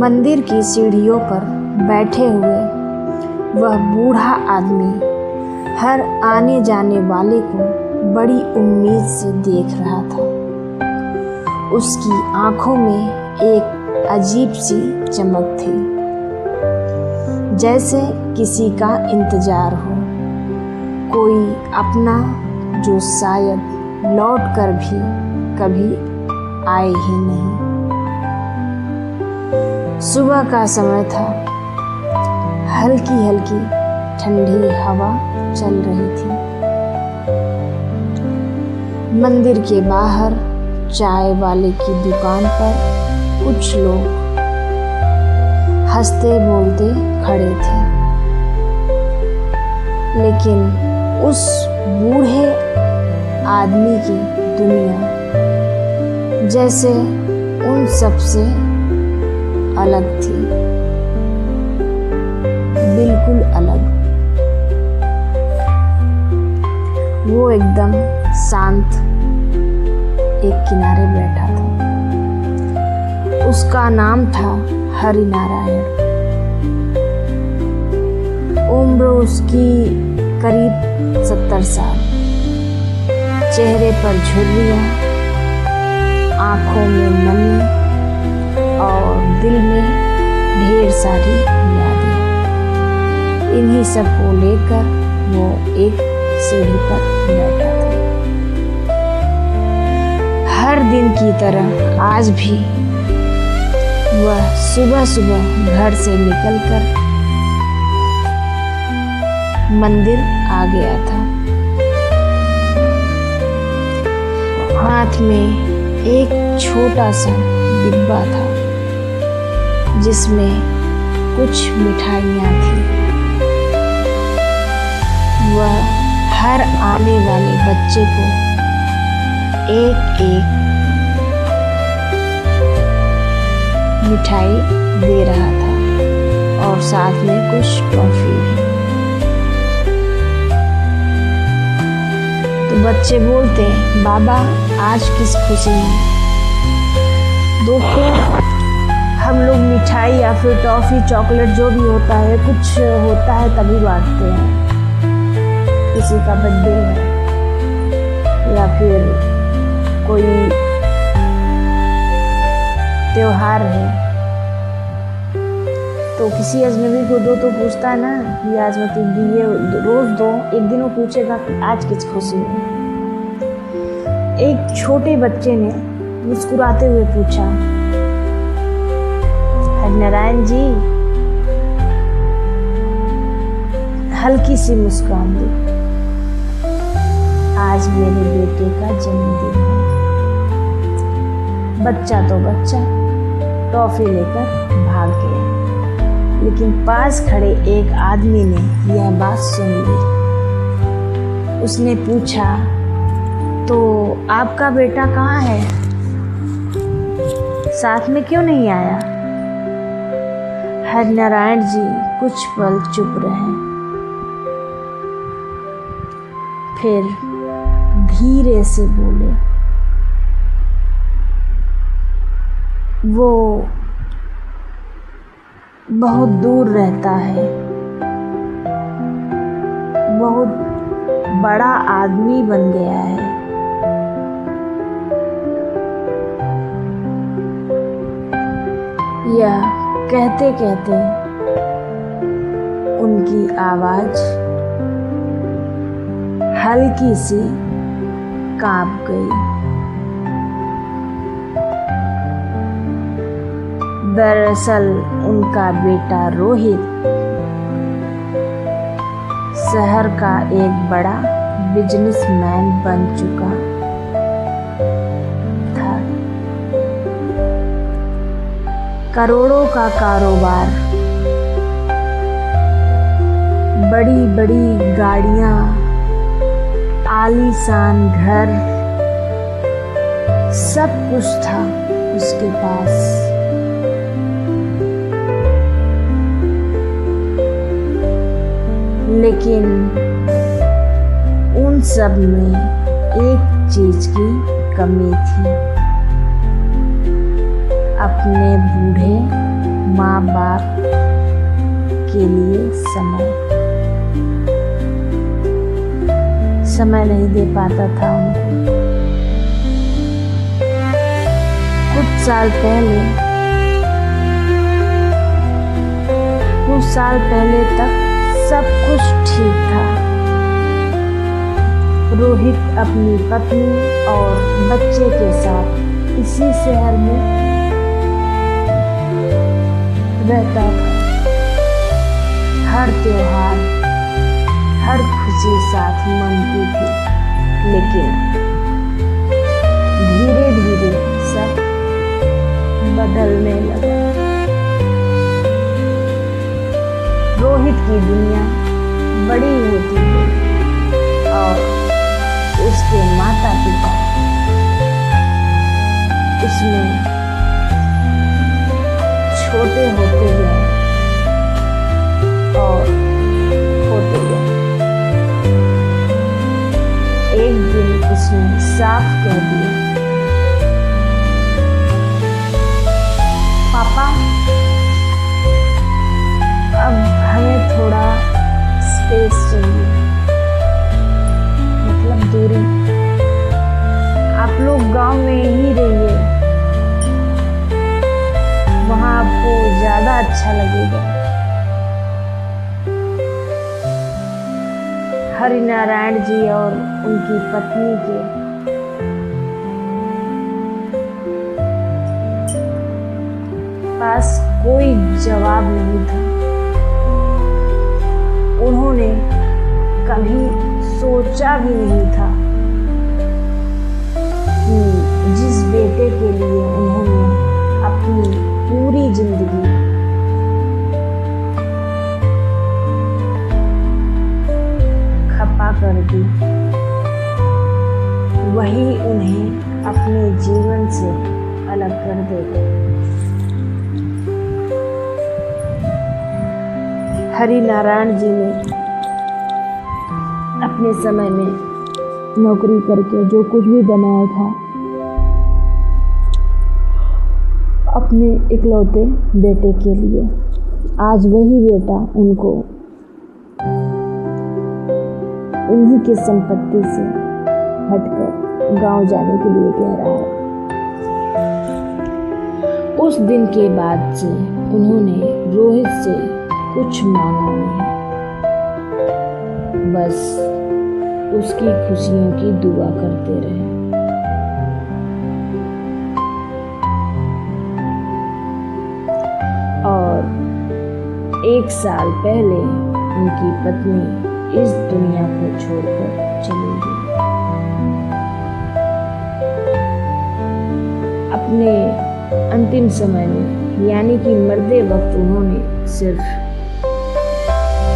मंदिर की सीढ़ियों पर बैठे हुए वह बूढ़ा आदमी हर आने जाने वाले को बड़ी उम्मीद से देख रहा था। उसकी आंखों में एक अजीब सी चमक थी, जैसे किसी का इंतजार हो, कोई अपना जो शायद लौट कर भी कभी आए ही नहीं। सुबह का समय था, हल्की हल्की ठंडी हवा चल रही थी। मंदिर के बाहर चाय वाले की दुकान पर कुछ लोग हंसते बोलते खड़े थे, लेकिन उस बूढ़े आदमी की दुनिया जैसे उन सब से अलग थी, बिल्कुल अलग। वो एकदम शांत एक किनारे बैठा था। उसका नाम था हरिनारायण। उम्र उसकी करीब 70 साल। चेहरे पर झुर्रियां, आंखों में नमी और दिल में ढेर सारी यादें। इन्हीं सब को लेकर वो एक सीढ़ी पर बैठा था। हर दिन की तरह आज भी वह सुबह सुबह घर से निकलकर मंदिर आ गया था। हाथ में एक छोटा सा डिब्बा था, जिसमें कुछ मिठाइयाँ थी। वह हर आने वाले बच्चे को एक एक मिठाई दे रहा था और साथ में कुछ टॉफी भी। तो बच्चे बोलते, बाबा आज किस खुशी में? दोस्तों, हम लोग मिठाई या फिर टॉफी, चॉकलेट जो भी होता है, कुछ होता है तभी बांटते हैं। किसी का बर्थडे है या फिर कोई त्योहार है, तो किसी अजनबी को दो तो पूछता है ना कि आज मतलब ये रोज दो। एक दिन वो पूछेगा कि आज किस खुशी में। एक छोटे बच्चे ने मुस्कुराते हुए पूछा, हरिनारायण जी। हल्की सी मुस्कान दी, आज मेरे बेटे का जन्मदिन है। बच्चा तो बच्चा टॉफी लेकर भाग गया, लेकिन पास खड़े एक आदमी ने यह बात सुन ली। उसने पूछा, तो आपका बेटा कहाँ है? साथ में क्यों नहीं आया? हरिनारायण जी कुछ पल चुप रहे, फिर धीरे से बोले, वो बहुत दूर रहता है, बहुत बड़ा आदमी बन गया है। यह कहते कहते उनकी आवाज हल्की सी कांप गई। दरअसल उनका बेटा रोहित शहर का एक बड़ा बिजनेसमैन बन चुका था। करोड़ों का कारोबार, बड़ी बड़ी गाड़ियां, आलीशान घर, सब कुछ था उसके पास। लेकिन उन सब में एक चीज की कमी थी, अपने बूढ़े माँ बाप के लिए समय नहीं दे पाता था उनको। कुछ साल पहले तक सब कुछ ठीक था। रोहित अपनी पत्नी और बच्चे के साथ इसी शहर में रहता था। हर त्योहार, हर खुशी साथ मनती थी, लेकिन धीरे धीरे सब बदलने लगा। रोहित की दुनिया बड़ी होती गई और उसके माता पिता उसमें छोटे होते गए और होते गए। एक दिन उसने साफ कह दिया, पापा अब हमें थोड़ा स्पेस चाहिए, मतलब दूरी। आप लोग गांव में ही रहिए, वहां आपको ज्यादा अच्छा लगेगा। हरिनारायण जी और उनकी पत्नी के पास कोई जवाब नहीं था। उन्होंने कभी सोचा भी नहीं था कि जिस बेटे के लिए उन्होंने अपनी पूरी जिंदगी खपा कर दी, वही उन्हें अपने जीवन से अलग कर देगा। हरिनारायण जी ने अपने समय में नौकरी करके जो कुछ भी बनाया था, अपने इकलौते बेटे के लिए, आज वही बेटा उनको उन्हीं की संपत्ति से हटकर गांव जाने के लिए कह रहा है। उस दिन के बाद से उन्होंने रोहित से कुछ मांगा नहीं, बस उसकी खुशियों की दुआ करते रहे। और 1 साल पहले उनकी पत्नी इस दुनिया को छोड़कर चली गई। अपने अंतिम समय में, यानी कि मरते वक्त, उन्होंने सिर्फ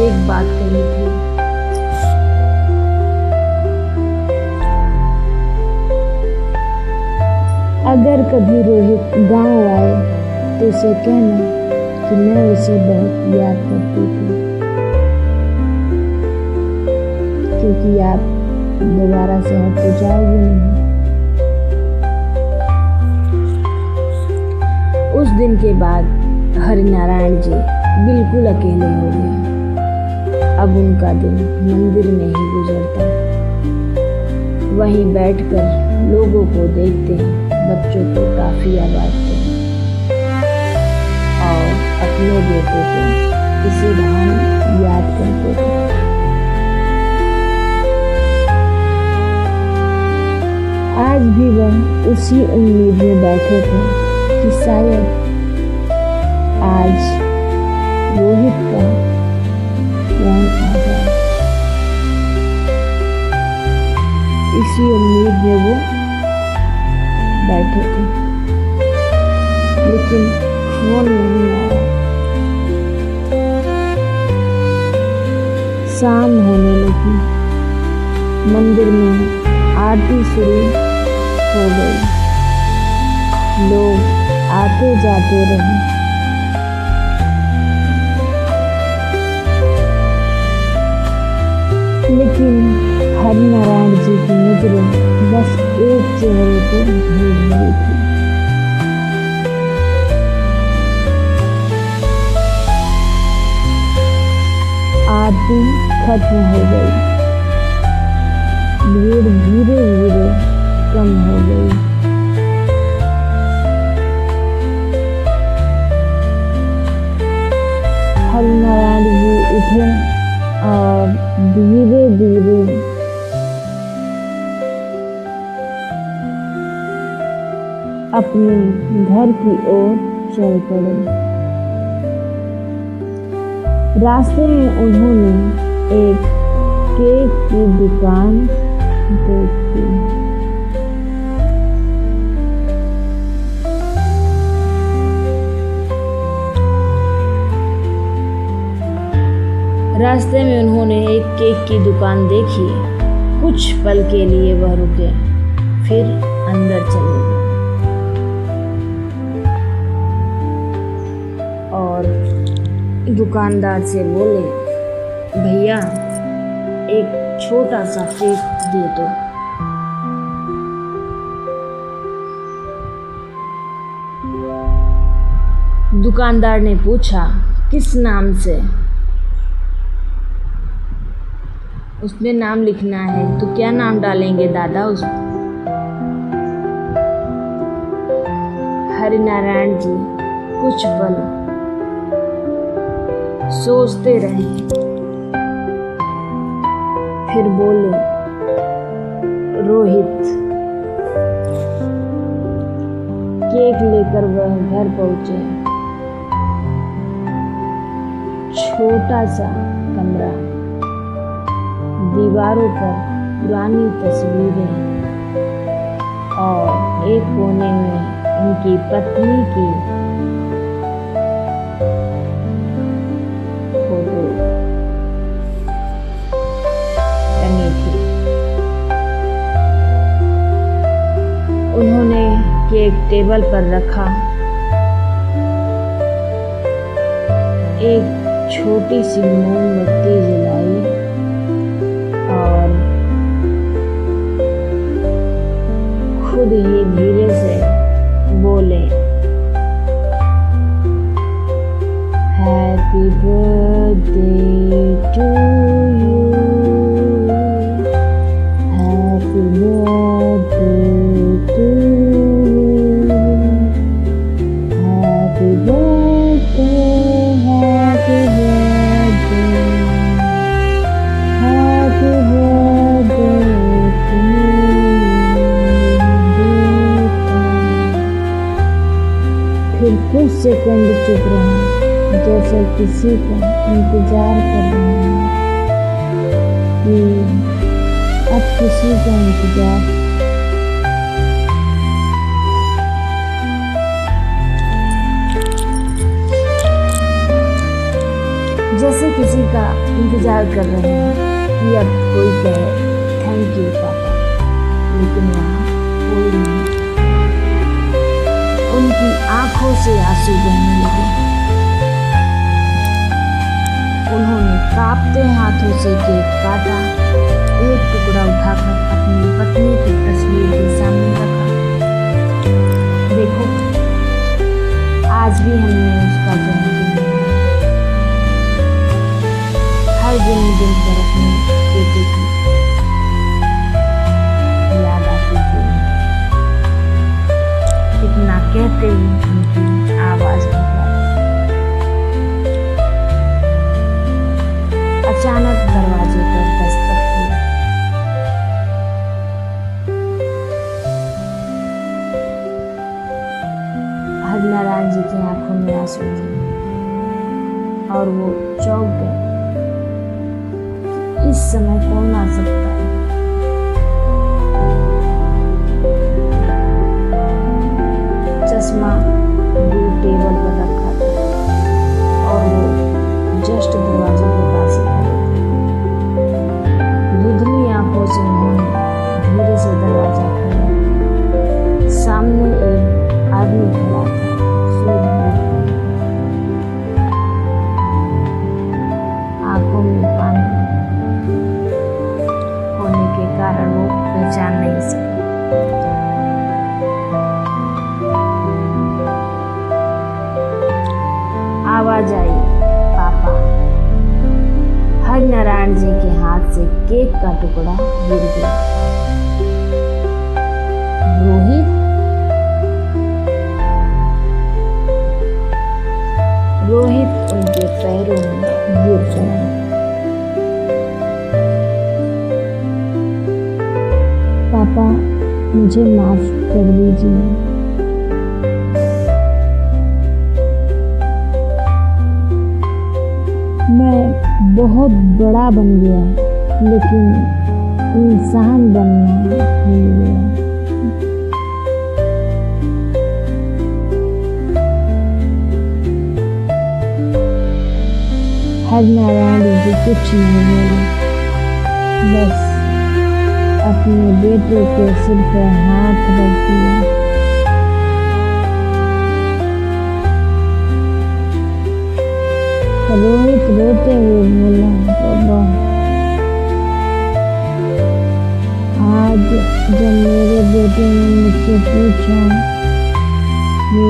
एक बात कही थी, अगर कभी रोहित गांव आए तो उसे कहना कि मैं उसे बहुत याद करती थी, क्योंकि आप दोबारा शहर तो जाओगे नहीं। उस दिन के बाद हरिनारायण जी बिल्कुल अकेले हो गए। अब उनका दिन मंदिर में ही गुजरता, वहीं बैठकर लोगों को देखते हैं, बच्चों को टाफियां बांटते हैं और अपने बेटे को इसी बहाने याद करते थे। आज भी वह उसी उम्मीद में बैठे थे कि शायद आज रोहित का फोन आ जाए। इसी उम्मीद में वो बैठे थे, लेकिन फोन नहीं आया। शाम होने लगी, मंदिर में आरती शुरू हो गई। लोग आते जाते रहे। लेकिन हरिनारायण जी की नजरें बस एक चेहरे को ढूंढ रही थी। खत्म हो गई। भीड़ धीरे धीरे कम हो गई। हरिनारायण जी उठे और धीरे धीरे अपने घर की ओर चल पड़े। रास्ते में उन्होंने एक केक की दुकान देखी। रास्ते में उन्होंने एक केक की दुकान देखी। कुछ पल के लिए वह रुके, फिर अंदर चले गए और दुकानदार से बोले, भैया एक छोटा सा केक दे दो। दुकानदार ने पूछा, किस नाम से? उसने नाम लिखना है, तो क्या नाम डालेंगे दादा उस? हरिनारायण जी कुछ पल सोचते रहे, फिर बोले, रोहित। केक लेकर वह घर पहुंचे। छोटा सा कमरा, दीवारों पर पुरानी तस्वीरें और एक कोने में उनकी पत्नी की फोटो टंगी थी। उन्होंने केक टेबल पर रखा। एक छोटी सी मोमबत्ती जलाई और खुद ही धीरे से बोले, happy birthday to you, happy birthday to you, happy birthday, happy birthday, happy birthday to you. फिर कुछ सेकंड चुप रहे, जैसे किसी का इंतजार कर रहे हैं कि अब किसी का इंतजार। जैसे किसी का इंतजार कर रहे हैं कि अब कोई कहे थैंक यू पापा, लेकिन वहाँ कोई नहीं। उनकी आंखों से आंसू बहने लगे। उन्होंने कांपते हाथों से केक काटा, एक टुकड़ा उठाकर अपनी पत्नी की तस्वीर के सामने रखा। देखो, आज भी हमने उसका जन्मदिन मनाया। हर जन्मदिन पर अपने बेटे की याद आती थी। इतना कहते ही उनकी आवाज बदला। अचानक दरवाजे पर दस्तक हुई। हरिनारायण जी की आंखों में आंसू थे और वो चौंक गए। इस समय कौन आ सकता है? चश्मा दूर टेबल पर रखा था और वो जस्ट दरवाजे के पास ही खड़े थे। धुंधली आंखों से उन्होंने धीरे से दरवाजा खोला। सामने एक आदमी खड़ा था, सूट बूट में, आंखों में पानी होने के कारण वो पहचान नहीं सके। आवाज आई, पापा। हरिनारायण जी के हाथ से केक का टुकड़ा गिर गया। रोहित उनके पैरों में गिर पड़ा। पापा, मुझे माफ कर दीजिए। मैं बहुत बड़ा बन गया, लेकिन इंसान बनना भूल गया। हरिनारायण जी कुछ नहीं बोले, बस अपने बेटे के सिर पर हाथ रख दिया। रोहित रोते हुए बोला, पापा, आज जब मेरे बेटे ने मुझसे पूछा कि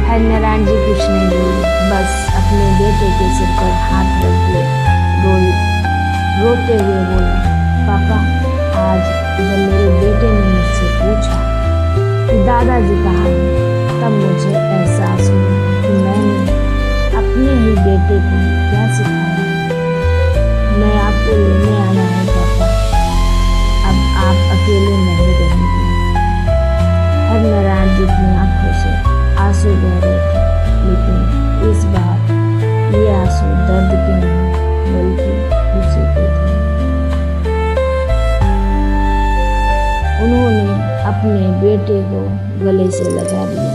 हरिनारायण जी कुछ नहीं बोले, बस अपने बेटे के सिर पर हाथ रख दिए। रोहित रोते हुए बोला, पापा, आज जब मेरे बेटे ने मुझसे पूछा कि दादाजी कहाँ हैं, तब मुझे एहसास हुआ कि मैंने अपने ही बेटे को क्या सिखाया है। मैं आपको लेने आना है पापा, अब आप अकेले नहीं रहेंगे। हरिनारायण जी की आंखों से आंसू बह रहे थे, लेकिन इस बार ये आंसू दर्द के नहीं बल्कि खुशी के थे। उन्होंने अपने बेटे को गले से लगा लिया।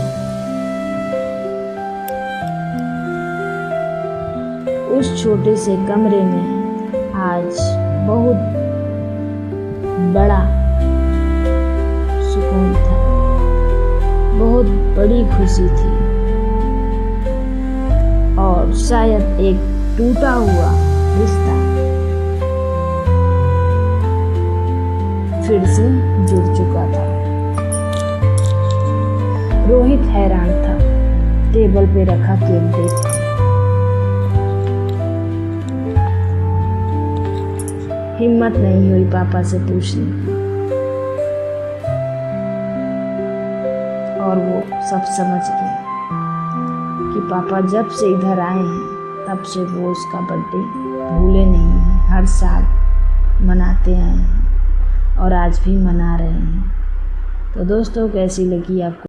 उस छोटे से कमरे में आज बहुत बड़ा सुकून था, बहुत बड़ी खुशी थी, और शायद एक टूटा हुआ रिश्ता फिर से जुड़ चुका था। रोहित हैरान था, टेबल पे रखा केक देख। हिम्मत नहीं हुई पापा से पूछने की, और वो सब समझ गए कि पापा जब से इधर आए हैं तब से वो उसका बर्थडे भूले नहीं हैं, हर साल मनाते आए हैं और आज भी मना रहे हैं। तो दोस्तों, कैसी लगी आपको